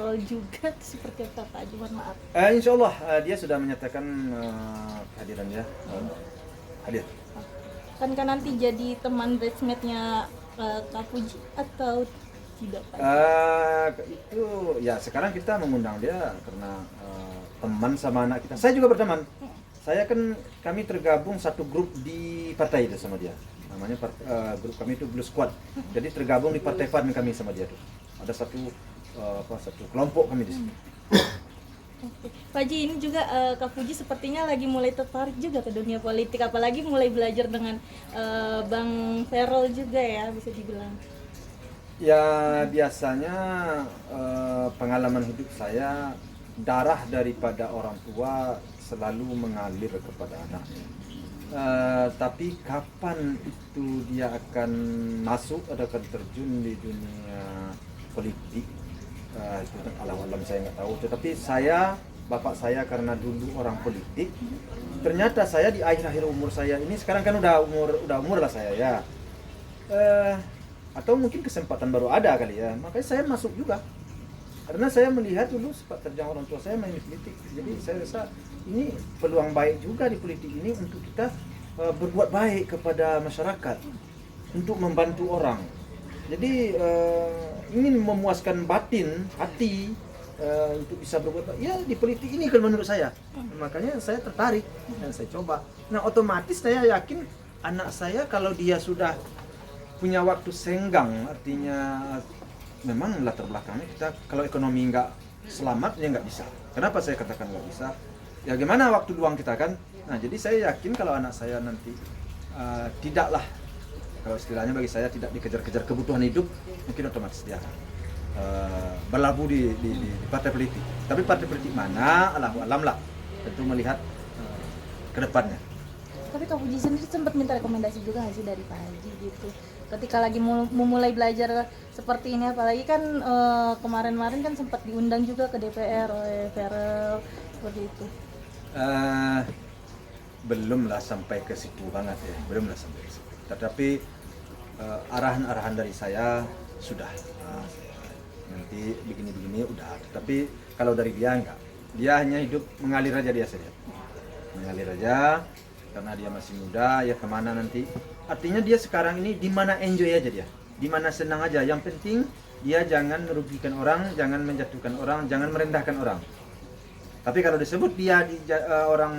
Ferrell juga seperti apa Pak Haji? Mohon maaf. Insya Allah dia sudah menyatakan kehadirannya hadir. Kan nanti jadi teman batchmate-nya Kak Puji atau tidak Pak? Itu ya sekarang kita mengundang dia karena teman sama anak kita. Saya juga berteman. Kami tergabung satu grup di partai itu sama dia. Namanya grup kami itu Blue Squad. Jadi tergabung di partai Fun kami sama dia tuh. Ada satu kelompok kami di sini. Pak Haji, ini juga Kak Puji sepertinya lagi mulai tertarik juga ke dunia politik, apalagi mulai belajar dengan Bang Ferrell juga ya, bisa dibilang. Ya biasanya pengalaman hidup saya, darah daripada orang tua selalu mengalir kepada anaknya. Tapi kapan itu dia akan masuk atau akan terjun di dunia politik, itu alam saya nggak tahu. Tetapi bapak saya karena dulu orang politik, ternyata saya di akhir umur saya ini, sekarang kan udah umur lah saya ya, atau mungkin kesempatan baru ada kali ya, makanya saya masuk juga karena saya melihat dulu sepak terjang orang tua saya main di politik. Jadi saya rasa ini peluang baik juga di politik ini untuk kita berbuat baik kepada masyarakat, untuk membantu orang. Jadi ingin memuaskan batin, hati, untuk bisa berbuat baik. Ya di politik ini kalau menurut saya. Makanya saya tertarik dan saya coba. Nah otomatis saya yakin anak saya kalau dia sudah punya waktu senggang, artinya memang latar belakangnya kita kalau ekonomi nggak selamat ya nggak bisa. Kenapa saya katakan nggak bisa? Ya gimana waktu luang kita kan? Nah jadi saya yakin kalau anak saya nanti tidaklah, kalau istilahnya bagi saya tidak dikejar-kejar kebutuhan hidup, mungkin otomatis dia akan berlabuh di partai politik. Tapi partai politik mana, Allahu alam lah, tentu melihat ke depannya. Tapi Kak Puji sendiri sempat minta rekomendasi juga nggak sih dari Pak Haji gitu? Ketika lagi memulai belajar seperti ini, apalagi kan kemarin-kemarin kan sempat diundang juga ke DPR oleh Ferrell seperti itu. Belum lah sampai ke situ banget ya, belum lah sampai ke situ. Tetapi arahan-arahan dari saya sudah, nanti begini-begini udah. Tetapi kalau dari dia enggak, dia hanya hidup mengalir aja dia saja, mengalir aja. Karena dia masih muda, ya kemana nanti. Artinya dia sekarang ini di mana enjoy aja dia, di mana senang aja. Yang penting dia jangan merugikan orang, jangan menjatuhkan orang, jangan merendahkan orang. Tapi kalau disebut dia orang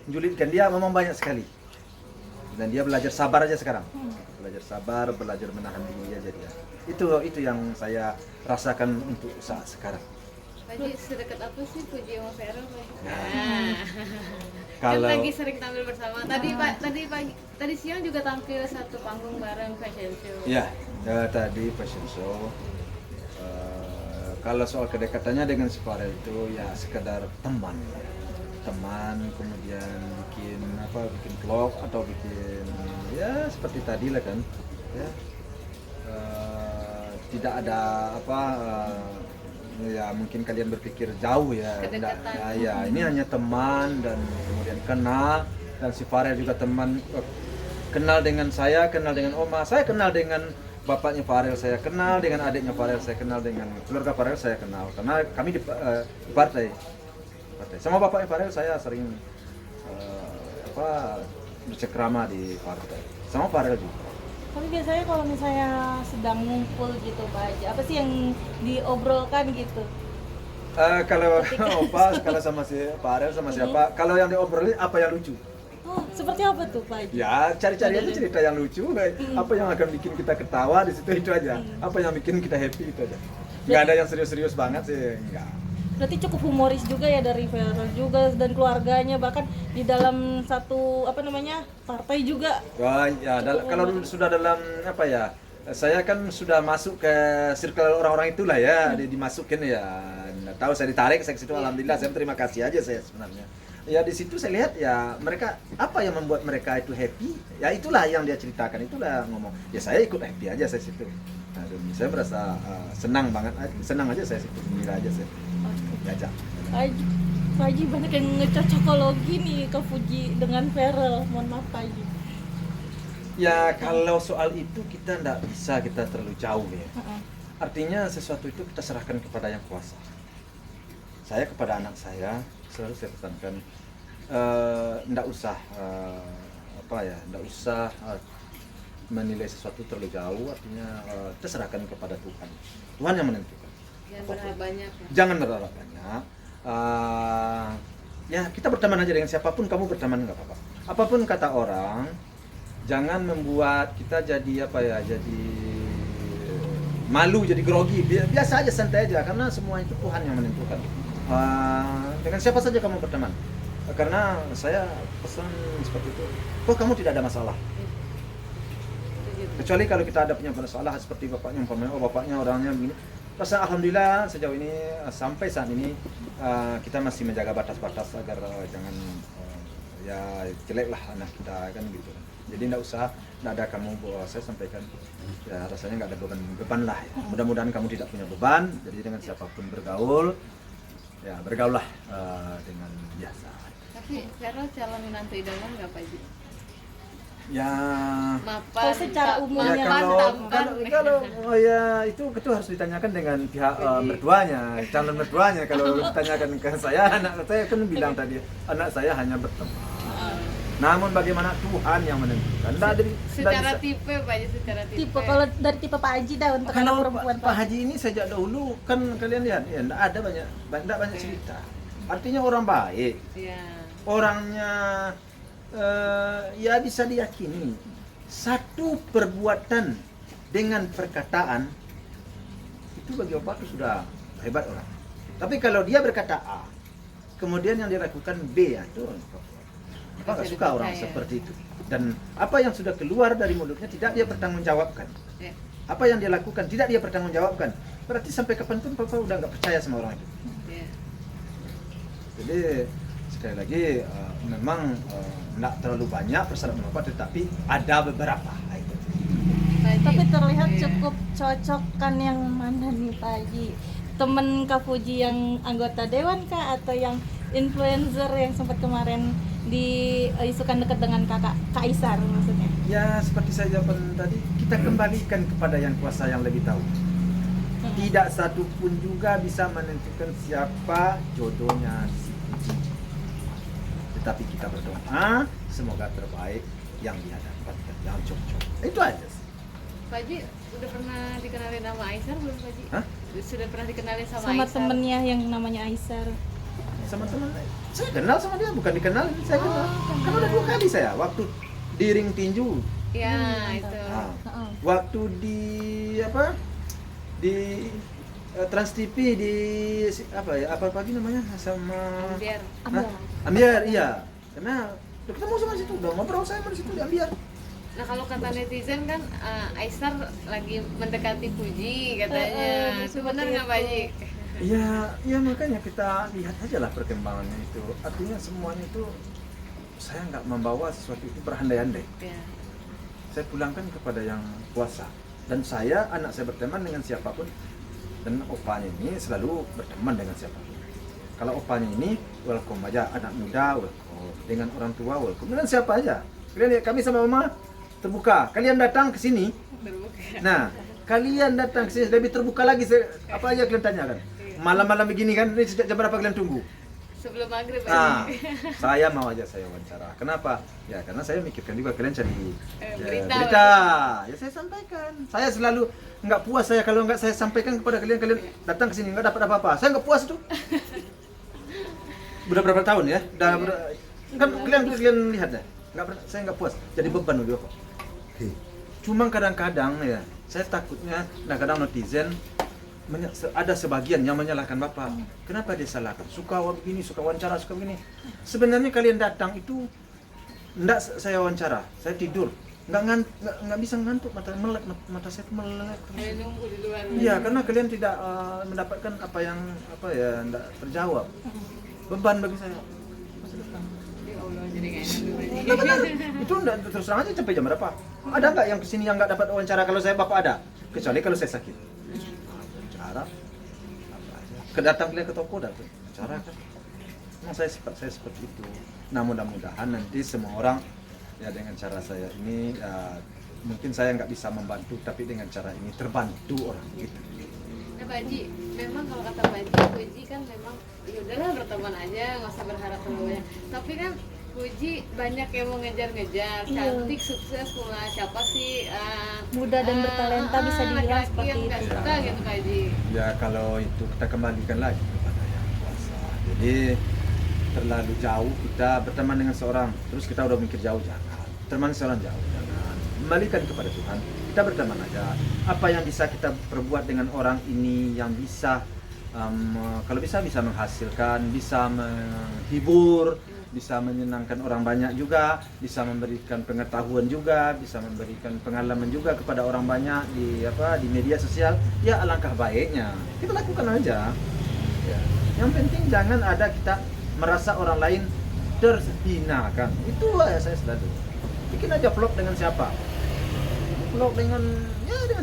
menjulitkan, dia memang banyak sekali. Dan dia belajar sabar aja sekarang. Belajar sabar, belajar menahan diri aja dia. Itu yang saya rasakan untuk saat sekarang. Pak Haji, sedekat apa sih Puji sama Ferrell? Kalau kan lagi sering tampil bersama. Tadi siang juga tampil satu panggung bareng fashion show. ya tadi fashion show. Kalau soal kedekatannya dengan si Farel itu ya sekedar teman, kemudian bikin vlog atau bikin ya seperti tadi lah kan ya, tidak ada ya mungkin kalian berpikir jauh ya, ya ini hanya teman dan kemudian kenal. Dan si Farel juga teman, kenal dengan saya, kenal dengan Oma, saya kenal dengan bapaknya Farel, saya kenal dengan adiknya Farel, saya kenal dengan keluarga Farel, saya kenal karena kami di partai. Sama bapaknya Farel saya sering bercekrama di partai, sama Farel juga. Tapi biasanya kalau misalnya sedang ngumpul gitu Pak Haji, apa sih yang diobrolkan gitu? Kalau kalau sama si Farel sama siapa, kalau yang diobrolin apa yang lucu? Oh, seperti apa tuh Pak Haji? Ya cari-cari aja cerita yang lucu, apa yang akan bikin kita ketawa di situ itu aja, apa yang bikin kita happy itu aja. Nggak ada yang serius-serius banget sih, enggak. Berarti cukup humoris juga ya dari Ferrell juga dan keluarganya, bahkan di dalam satu partai juga. Wah ya, kalau sudah dalam saya kan sudah masuk ke circle orang-orang itulah ya, dimasukin ya. Nggak tahu saya ditarik saya ke situ, alhamdulillah saya terima kasih aja saya sebenarnya. Ya di situ saya lihat ya mereka apa yang membuat mereka itu happy, ya itulah yang dia ceritakan, itulah ngomong. Ya saya ikut happy aja saya situ. Nah, saya merasa senang banget, senang aja saya situ, gembira aja saya. Diajak. Pak Haji banyak yang ngecocokologi nih Kak Puji dengan Ferrell, mohon maaf Pak Haji. Ya kalau soal itu kita nggak bisa kita terlalu jauh ya. Artinya sesuatu itu kita serahkan kepada yang kuasa. Saya kepada anak saya selalu saya pesankan, ndak usah ndak usah menilai sesuatu terlalu jauh. Artinya kita serahkan kepada Tuhan. Tuhan yang menentukan. Jangan berharap banyak. Jangan berharap banyak. Ya kita berteman aja dengan siapapun, kamu berteman nggak apa-apa. Apapun kata orang, jangan membuat kita jadi jadi malu, jadi grogi. Biasa aja, santai aja, karena semua itu Tuhan yang menentukan. Dengan siapa saja kamu berteman. Karena saya pesan seperti itu. Kok kamu tidak ada masalah? Kecuali kalau kita ada punya masalah seperti bapaknya, bapaknya orangnya begini. Rasa alhamdulillah sejauh ini sampai saat ini kita masih menjaga batas-batas agar jangan ya jelek lah anak kita kan gitu. Jadi tidak usah, tidak ada kamu, saya sampaikan ya rasanya nggak ada beban lah ya. Mudah-mudahan kamu tidak punya beban. Jadi dengan siapapun bergaul, ya bergaullah dengan biasa. Tapi Vero calon menantu idaman nggak Pak Haji? Ya. Mapan, Kalau secara umumnya, Ya kalau ya itu harus ditanyakan dengan pihak mertuanya, calon mertuanya. Kalau ditanyakan ke saya, anak saya kan bilang tadi, anak saya hanya berteman. Namun bagaimana Tuhan yang menentukan. Secara tipe Pak Haji, secara tipe. Kalau dari tipe Pak Haji dah untuk anak Kalau perempuan Pak Haji ini sejak dahulu kan kalian lihat ya, enggak ada banyak cerita. Artinya orang baik. Iya. Orangnya ya bisa diyakini. Satu perbuatan dengan perkataan itu bagi Bapak itu sudah hebat orang. Tapi kalau dia berkata A, kemudian yang dilakukan B, ya itu Bapak nggak suka orang seperti itu. Dan apa yang sudah keluar dari mulutnya tidak dia bertanggungjawabkan. Ya. Apa yang dia lakukan tidak dia bertanggungjawabkan. Berarti sampai kapanpun Bapak udah nggak percaya sama orang itu. Ya. Jadi sekali lagi memang tidak terlalu banyak persyaratan Bapak, tetapi ada beberapa. Itu. Pak Haji, Tapi terlihat iya. cukup cocok kan yang mana nih Pak Haji? Temen Kak Fuji yang anggota dewan kah atau yang influencer yang sempat kemarin diisukan dekat dengan Kak Aisar maksudnya? Ya seperti saya jawaban tadi, kita kembalikan kepada yang kuasa yang lebih tahu. Tidak satu pun juga bisa menentukan siapa jodohnya si Fuji. Tetapi kita berdoa semoga terbaik yang dia dapatkan, yang cocok. Itu aja sih. Pak Haji, udah pernah dikenalin sama Aisar belum Pak Haji? Hah? Sudah pernah dikenalin sama Sama Aisar? temennya yang namanya Aisar. Sama teman saya kenal sama dia, bukan dikenalin, saya kenal. Kan udah 2 kali saya waktu di ring tinju. Ya, itu. Nah, Heeh. waktu di di Trans TV di apa pagi namanya sama Biar Hah? Ambiar, iya. Karena udah ketemu sama situ, udah ngobrol saya sama situ di Ambiar. Nah kalau kata netizen kan Aisar lagi mendekati Fuji katanya. Itu benar nggak Pak Haji? Ya makanya kita lihat aja lah perkembangannya itu. Artinya semuanya itu saya nggak membawa sesuatu itu berandai-andai. Ya. Saya pulangkan kepada yang kuasa. Dan anak saya berteman dengan siapapun. Dan opanya ini selalu berteman dengan siapapun. Kalau opanya ini welcome aja, anak muda welcome, dengan orang tua welcome, dengan siapa aja. Kalian lihat kami sama mama terbuka. Kalian datang ke sini. Terbuka. Nah, kalian datang ke sini lebih terbuka lagi. Apa aja kalian tanyakan. Malam-malam begini kan, ini sejak jam berapa kalian tunggu? Sebelum maghrib Pak Nah, Haji. saya mau aja saya wawancara. Kenapa? Ya karena saya mikirkan juga kalian cari berita. Ya saya sampaikan. Saya selalu nggak puas saya kalau nggak saya sampaikan kepada kalian. Kalian datang ke sini nggak dapat apa-apa. Saya nggak puas itu. Udah berapa tahun ya? Kan kalian lihat deh. Saya nggak puas. Jadi beban udah kok. Cuma kadang-kadang ya, saya takutnya kadang-kadang netizen ada sebagian yang menyalahkan Bapak. Kenapa dia salahkan? Suka begini, suka wawancara, suka begini. Sebenarnya kalian datang itu enggak saya wawancara, saya tidur. Enggak bisa ngantuk, mata saya itu melek. Saya nunggu di luar. Iya, karena kalian tidak mendapatkan apa enggak terjawab. Beban bagi saya. Ya Allah, jadi nggak enak dulu Pak Haji. Itu enggak terus terang aja sampai jam berapa? Ada enggak yang kesini yang enggak dapat wawancara kalau saya Bapak ada? Kecuali kalau saya sakit. Wawancara apa aja. Kedatang kalian ke toko dan wawancara kan. Memang saya seperti itu. Nah, mudah-mudahan nanti semua orang ya dengan cara saya ini mungkin saya nggak bisa membantu, tapi dengan cara ini terbantu orang gitu. Baji, memang kalau kata Baji, Puji kan memang ya udahlah berteman aja, nggak usah berharap terlalu banyak. Tapi kan Puji banyak yang mau ngejar-ngejar, Iya. cantik, sukses, pula siapa sih Muda dan bertalenta bisa dibilang laki-laki seperti yang nggak itu. suka gitu Pak Haji. Ya kalau itu kita kembalikan lagi kepada yang kuasa. Jadi terlalu jauh kita berteman dengan seorang, terus kita udah mikir jauh, jangan. Teman seorang jauh, jangan. Kembalikan kepada Tuhan. Kita berteman aja. Apa yang bisa kita perbuat dengan orang ini yang bisa kalau bisa menghasilkan, bisa menghibur, bisa menyenangkan orang banyak juga, bisa memberikan pengetahuan juga, bisa memberikan pengalaman juga kepada orang banyak di media sosial, ya alangkah baiknya kita lakukan aja. Ya. Yang penting jangan ada kita merasa orang lain terhinakan. Itulah ya saya selalu bikin aja vlog dengan siapa, vlog dengan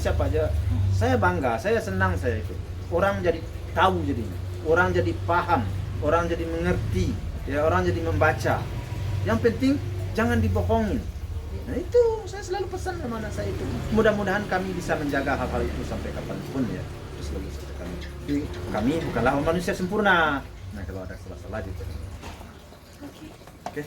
siapa aja. Saya bangga, saya senang, saya itu orang jadi tahu, jadinya orang jadi paham, orang jadi mengerti. Ya, orang jadi membaca. Yang penting jangan dibohongin. Nah itu saya selalu pesan sama anak saya itu. Mudah-mudahan kami bisa menjaga hal-hal itu sampai kapanpun ya. Terus selalu kami. Jadi, kami bukanlah manusia sempurna. Nah kalau ada salah-salah gitu. Oke.